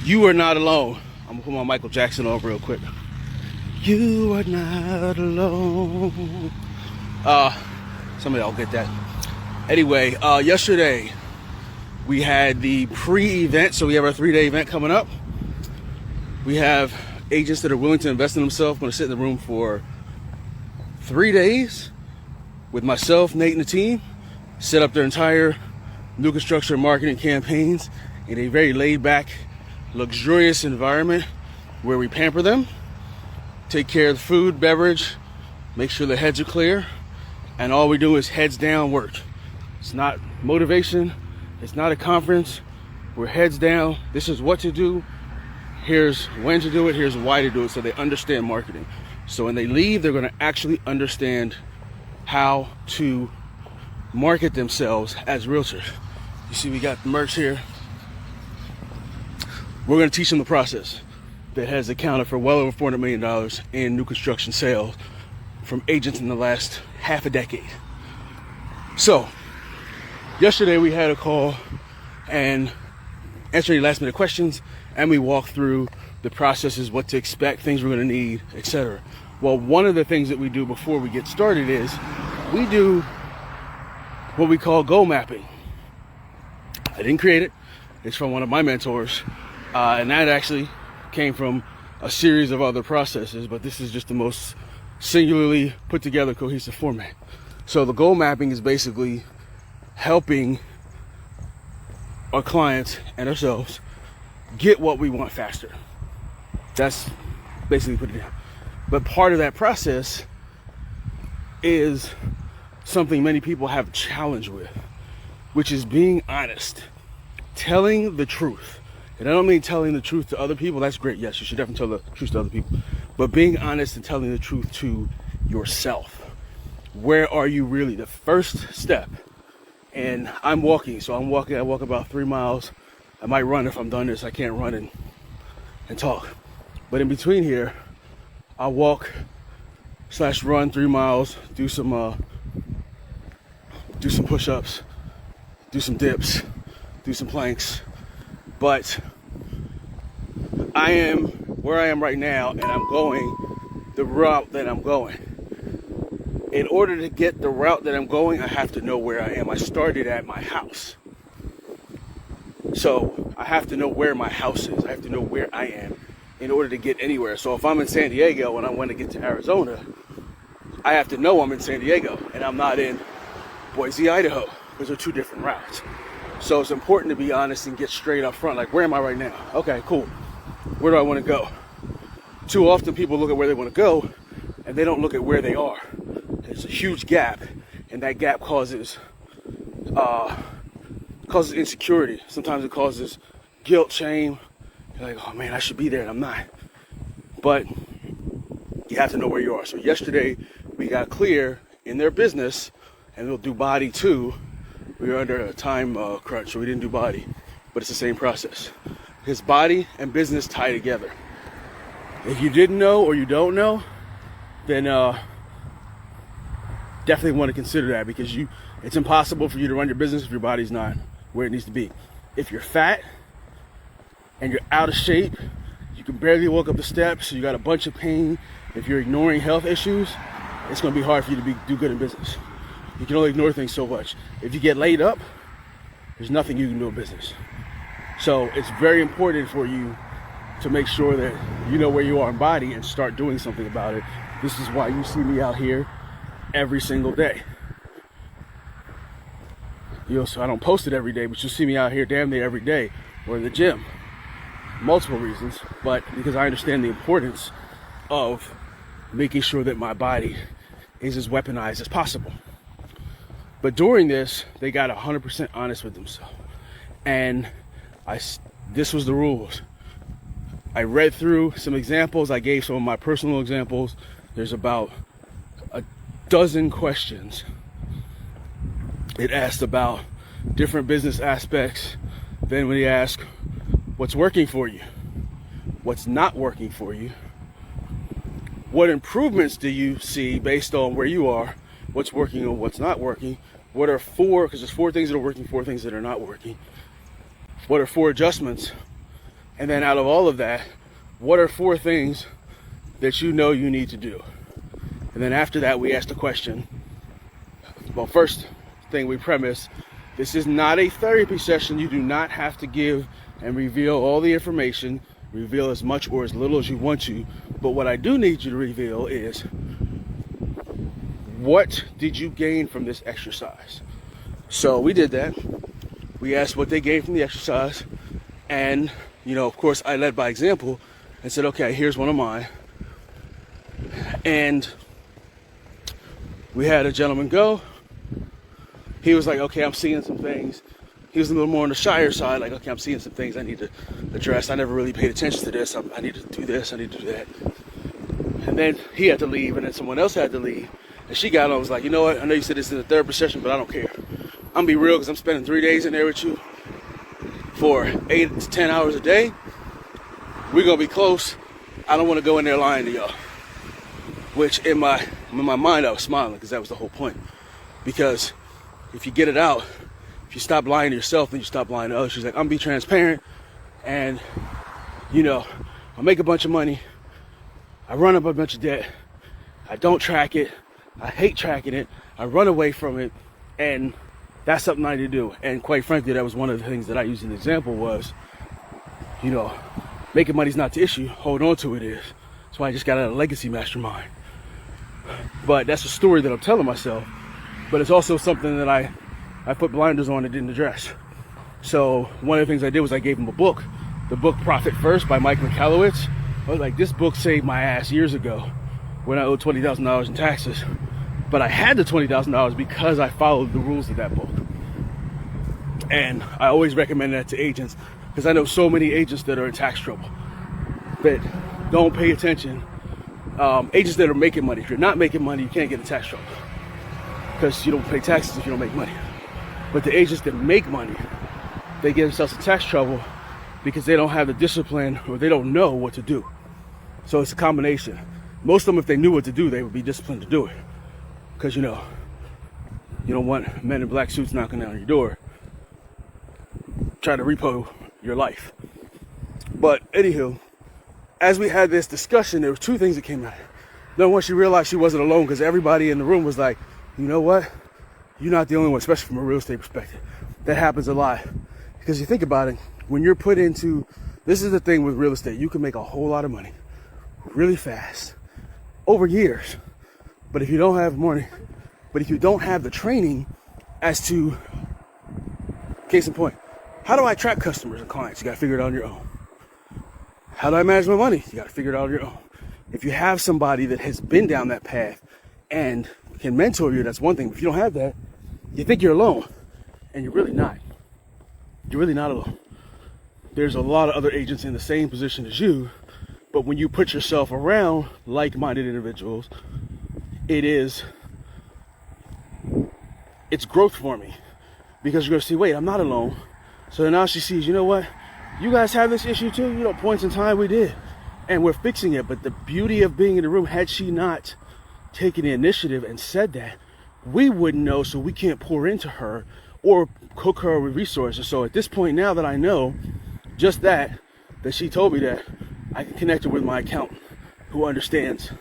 You are not alone. I'm gonna put my Michael Jackson on real quick. You are not alone. Somebody will get that. Anyway, yesterday we had the pre-event, so we have our 3-day event coming up. We have agents that are willing to invest in themselves. I'm gonna sit in the room for 3 days with myself, Nate, and the team, set up their entire new construction marketing campaigns in a very laid-back, luxurious environment where we pamper them, take care of the food, beverage, make sure their heads are clear, and all we do is heads down work. It's not motivation, it's not a conference. We're heads down. This is what to do. Here's when to do it, here's why to do it, so they understand marketing. So when they leave, they're gonna actually understand how to market themselves as realtors. You see, we got the merch here. We're gonna teach them the process that has accounted for well over $400 million in new construction sales from agents in the last half a decade. So, yesterday we had a call and answered any last minute questions, and we walked through the processes, what to expect, things we're gonna need, etc. Well, one of the things that we do before we get started is we do what we call goal mapping. I didn't create it. It's from one of my mentors. And that actually came from a series of other processes, but this is just the most singularly put together cohesive format. So the goal mapping is basically helping our clients and ourselves get what we want faster. That's basically put it down. But part of that process is something many people have a challenge with, which is being honest, telling the truth. And I don't mean telling the truth to other people. That's great. Yes, you should definitely tell the truth to other people. But being honest and telling the truth to yourself. Where are you really? The first step. And I'm walking. So I'm walking. I walk about 3 miles. I might run if I'm done this. I can't run and talk. But in between here, I'll walk / run 3 miles, do some push-ups, do some dips, do some planks. But I am where I am right now, and I'm going the route that I'm going. In order to get the route that I'm going, I have to know where I am. I started at my house. So I have to know where my house is. I have to know where I am in order to get anywhere. So if I'm in San Diego and I want to get to Arizona, I have to know I'm in San Diego and I'm not in Boise, Idaho, because they're two different routes. So it's important to be honest and get straight up front. Like, where am I right now? Okay, cool. Where do I want to go? Too often people look at where they want to go and they don't look at where they are. There's a huge gap, and that gap causes insecurity. Sometimes it causes guilt, shame. You're like, oh man, I should be there and I'm not. But you have to know where you are. So yesterday we got clear in their business, and we'll do body too. We were under a time crunch, so we didn't do body, but it's the same process. Because body and business tie together. If you didn't know or you don't know, then definitely want to consider that, because it's impossible for you to run your business if your body's not where it needs to be. If you're fat and you're out of shape, you can barely walk up the steps, you got a bunch of pain, if you're ignoring health issues, it's going to be hard for you to do good in business. You can only ignore things so much. If you get laid up, there's nothing you can do in business. So it's very important for you to make sure that you know where you are in body and start doing something about it. This is why you see me out here every single day. So I don't post it every day, but you'll see me out here damn near every day, or in the gym. Multiple reasons, but because I understand the importance of making sure that my body is as weaponized as possible. But during this, they got 100% honest with themselves. And this was the rules. I read through some examples. I gave some of my personal examples. There's about a dozen questions. It asked about different business aspects. Then when you ask, what's working for you? What's not working for you? What improvements do you see based on where you are? What's working and what's not working? What are because there's 4 things that are working, 4 things that are not working. What are 4 adjustments And then out of all of that, what are 4 things that you know you need to do? And then after that, we ask the question. Well, first thing we premise, this is not a therapy session. You do not have to give and reveal all the information, reveal as much or as little as you want to. But what I do need you to reveal is, what did you gain from this exercise? So we did that. We asked what they gained from the exercise. And, of course, I led by example and said, okay, here's one of mine. And we had a gentleman go. He was like, okay, I'm seeing some things. He was a little more on the shyer side, like, okay, I'm seeing some things I need to address. I never really paid attention to this. I need to do this. I need to do that. And then he had to leave, and then someone else had to leave. And she got on and was like, you know what? I know you said this is a therapy session, but I don't care. I'm going to be real because I'm spending 3 days in there with you for 8 to 10 hours a day. We're going to be close. I don't want to go in there lying to y'all. Which in my mind, I was smiling because that was the whole point. Because if you get it out, if you stop lying to yourself, then you stop lying to others. She's like, I'm going to be transparent. And, I make a bunch of money. I run up a bunch of debt. I don't track it. I hate tracking it. I run away from it. And that's something I need to do. And quite frankly, that was one of the things that I used as an example was, making money's not the issue. Hold on to it is. That's why I just got out of Legacy Mastermind. But that's a story that I'm telling myself. But it's also something that I put blinders on and didn't address. So one of the things I did was I gave him a book. The book Profit First by Mike Michalowicz. I was like, this book saved my ass years ago when I owed $20,000 in taxes. But I had the $20,000 because I followed the rules of that book. And I always recommend that to agents because I know so many agents that are in tax trouble that don't pay attention. Agents that are making money. If you're not making money, you can't get in tax trouble because you don't pay taxes if you don't make money. But the agents that make money, they get themselves in tax trouble because they don't have the discipline or they don't know what to do. So it's a combination. Most of them, if they knew what to do, they would be disciplined to do it. Because, you don't want men in black suits knocking down your door, trying to repo your life. But anywho, as we had this discussion, there were 2 things that came out. Then once she realized she wasn't alone, because everybody in the room was like, you know what? You're not the only one, especially from a real estate perspective. That happens a lot. Because you think about it, when you're put into, this is the thing with real estate, you can make a whole lot of money really fast over years. But if you don't have money, but if you don't have the training as to, case in point, how do I attract customers and clients? You got to figure it out on your own. How do I manage my money? You got to figure it out on your own. If you have somebody that has been down that path and can mentor you, that's one thing. But if you don't have that, you think you're alone, and you're really not. You're really not alone. There's a lot of other agents in the same position as you, but when you put yourself around like-minded individuals, it's growth for me, because you're going to see, wait, I'm not alone. So now she sees, you know what? You guys have this issue too. Points in time we did, and we're fixing it. But the beauty of being in the room, had she not taken the initiative and said that, we wouldn't know, so we can't pour into her or cook her with resources. So at this point now that I know just that she told me that, I can connect her with my accountant who understands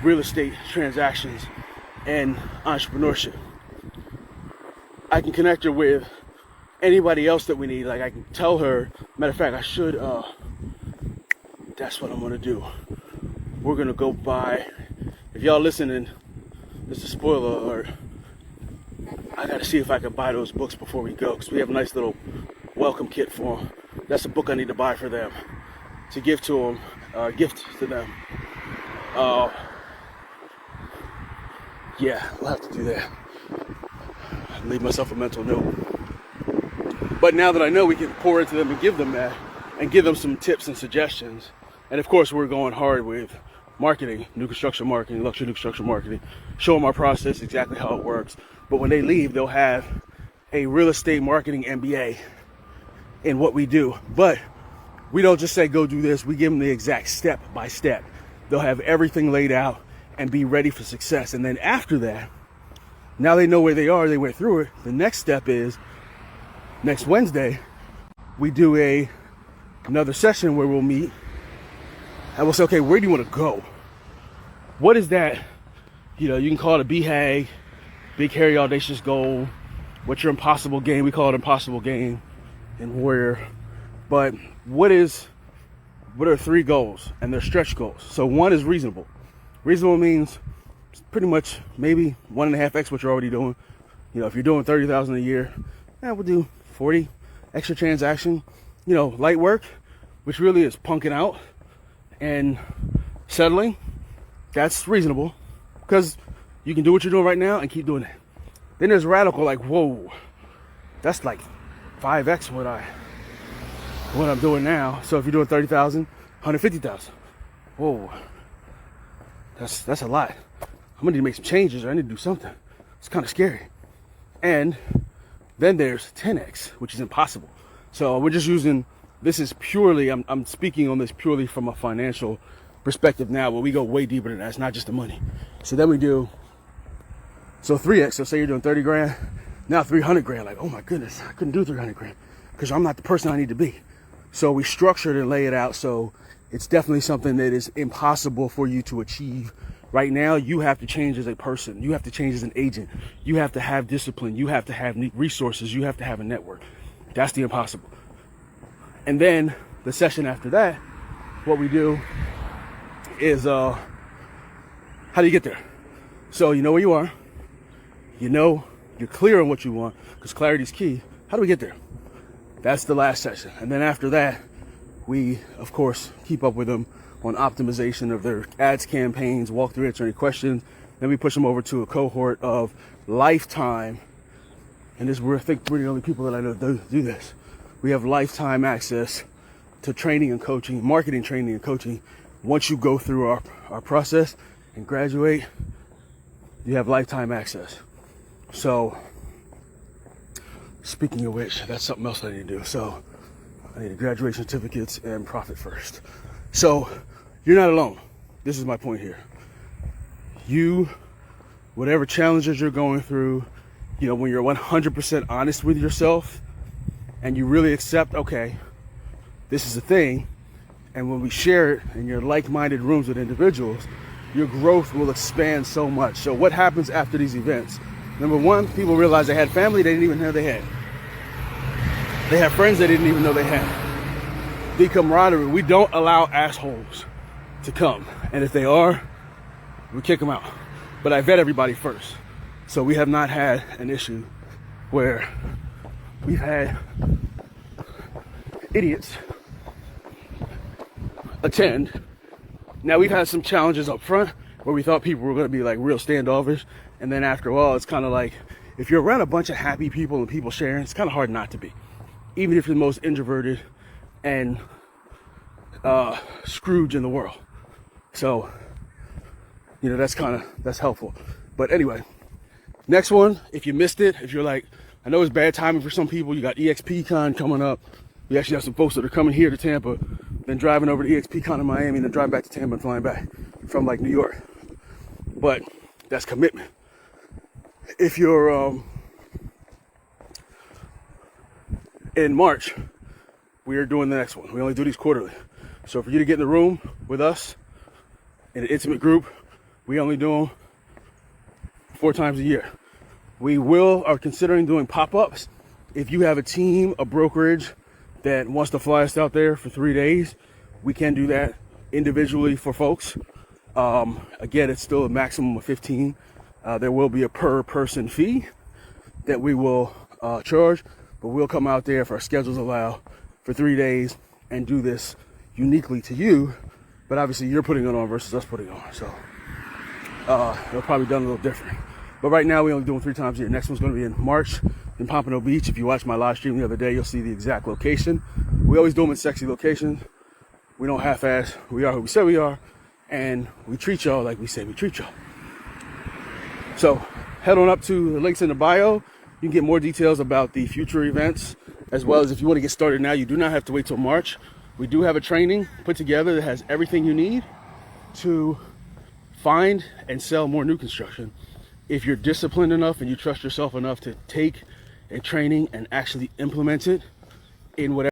real estate transactions and entrepreneurship. I can connect her with anybody else that we need. Like, I can tell her, matter of fact, I should, that's what I'm going to do. We're going to go buy, if y'all listening, this is a spoiler alert, I got to see if I can buy those books before we go, because we have a nice little welcome kit for them. That's a book I need to buy for them, to give to them, gift to them. Yeah, we'll have to do that. Leave myself a mental note. But now that I know we can pour into them and give them that, and give them some tips and suggestions. And of course, we're going hard with marketing, new construction marketing, luxury new construction marketing, show them our process, exactly how it works. But when they leave, they'll have a real estate marketing MBA in what we do. But we don't just say, go do this. We give them the exact step by step. They'll have everything laid out and be ready for success. And then after that, now they know where they are, they went through it. The next step is, next Wednesday, we do a another session where we'll meet and we'll say, okay, where do you want to go? What is that? You know, you can call it a BHAG, big, hairy, audacious goal. What's your impossible game? We call it impossible game in Warrior. But what are 3 goals? And they're stretch goals. So 1 is reasonable. Reasonable means pretty much maybe 1.5x what you're already doing. You know, if you're doing 30,000 a year, we'll do 40 extra transaction. You know, light work, which really is punking out and settling. That's reasonable because you can do what you're doing right now and keep doing it. Then there's radical, like, whoa, that's like 5x what I'm doing now. So if you're doing 30,000, 150,000. Whoa, that's a lot. I'm gonna need to make some changes, or I need to do something. It's kind of scary. And then there's 10x, which is impossible. So we're just using, this is purely, I'm speaking on this purely from a financial perspective now, but we go way deeper than that. It's not just the money. So then we do, so 3x, so say you're doing 30 grand, now 300 grand, like, oh my goodness, I couldn't do 300 grand because I'm not the person I need to be. So we structured and lay it out so it's definitely something that is impossible for you to achieve. Right now, you have to change as a person. You have to change as an agent. You have to have discipline. You have to have resources. You have to have a network. That's the impossible. And then the session after that, what we do is, how do you get there? So you know where you are. You know, you're clear on what you want because clarity is key. How do we get there? That's the last session. And then after that, we, of course, keep up with them on optimization of their ads campaigns, walk through, answer any questions. Then we push them over to a cohort of lifetime. And this, I think we're the only people that I know do this. We have lifetime access to training and coaching, marketing, training and coaching. Once you go through our process and graduate, you have lifetime access. So, speaking of which, that's something else I need to do. So, I need graduation certificates and profit first. So, you're not alone. This is my point here. You, whatever challenges you're going through, you know, when you're 100% honest with yourself and you really accept, okay, this is a thing, and when we share it in your like-minded rooms with individuals, your growth will expand so much. So what happens after these events? Number 1, people realize they had family they didn't even know they had. They have friends they didn't even know they had. The camaraderie, we don't allow assholes to come. And if they are, we kick them out. But I vet everybody first. So we have not had an issue where we've had idiots attend. Now we've had some challenges up front where we thought people were going to be like real standoffish. And then after a while, it's kind of like, if you're around a bunch of happy people and people sharing, it's kind of hard not to be. Even if you're the most introverted and Scrooge in the world. So, you know, that's helpful. But anyway, next one, if you missed it, if you're like, I know it's bad timing for some people, you got EXPCon coming up. We actually have some folks that are coming here to Tampa, then driving over to EXPCon in Miami, and then driving back to Tampa and flying back from like New York. But that's commitment. If you're in March, we are doing the next one. We only do these quarterly. So for you to get in the room with us in an intimate group, we only do them 4 times a year. We are considering doing pop-ups. If you have a team, a brokerage that wants to fly us out there for 3 days, we can do that individually for folks. Again, it's still a maximum of 15. There will be a per person fee that we will charge, but we'll come out there if our schedules allow for 3 days and do this uniquely to you. But obviously you're putting it on versus us putting it on. So it'll probably done a little different. But right now we only do them 3 times a year. Next one's going to be in March in Pompano Beach. If you watch my live stream the other day, you'll see the exact location. We always do them in sexy locations. We don't half-ass. We are who we say we are. And we treat y'all like we say we treat y'all. So head on up to the links in the bio. You can get more details about the future events, as well as if you want to get started now, you do not have to wait till March. We do have a training put together that has everything you need to find and sell more new construction. If you're disciplined enough and you trust yourself enough to take a training and actually implement it in whatever